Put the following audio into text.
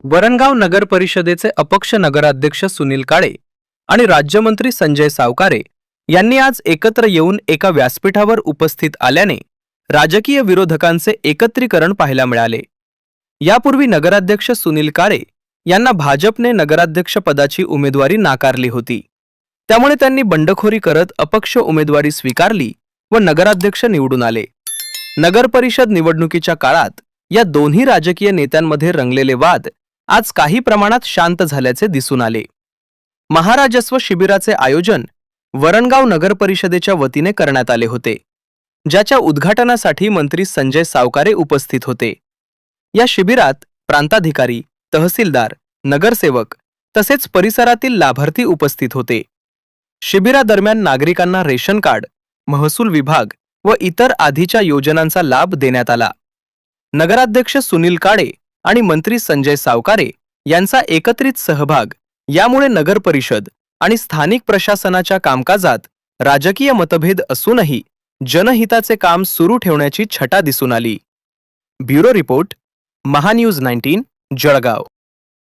वरणगाव नगर परिषदेचे अपक्ष नगराध्यक्ष सुनील काळे आणि राज्यमंत्री संजय सावकारे यांनी आज एकत्र येऊन एका व्यासपीठावर उपस्थित आल्याने राजकीय विरोधकांचे एकत्रीकरण पाहायला मिळाले। यापूर्वी नगराध्यक्ष सुनील काळे यांना भाजपने नगराध्यक्ष पदाची उमेदवारी नाकारली होती, त्यामुळे त्यांनी बंडखोरी करत अपक्ष उमेदवारी स्वीकारली व नगराध्यक्ष निवडून आले। नगर परिषद निवडणुकीच्या काळात या दोन्ही राजकीय नेत्यांमध्ये रंगलेले वाद आज काही प्रमाणात शांत झाल्याचे दिसून आले। महाराजस्व शिबिराचे आयोजन वरणगाव नगर परिषदेच्या वतीने करण्यात आले होते, ज्याच्या उद्घाटनासाठी मंत्री संजय सावकारे उपस्थित होते। या शिबिरात प्रांताधिकारी, तहसीलदार, नगरसेवक तसेच परिसरातील लाभार्थी उपस्थित होते। शिबिरादरम्यान नागरिकांना रेशन कार्ड, महसूल विभाग व इतर आधीच्या योजनांचा लाभ देण्यात आला। नगराध्यक्ष सुनील काळे आणि मंत्री संजय सावकारे यांचा एकत्रित सहभाग यामुळे नगर परिषद आणि स्थानिक प्रशासनाच्या कामकाजात राजकीय मतभेद असूनही जनहिताचे काम सुरू ठेवण्याची छटा दिसून आली। Bureau report, Mahanews 19, Jalgaon.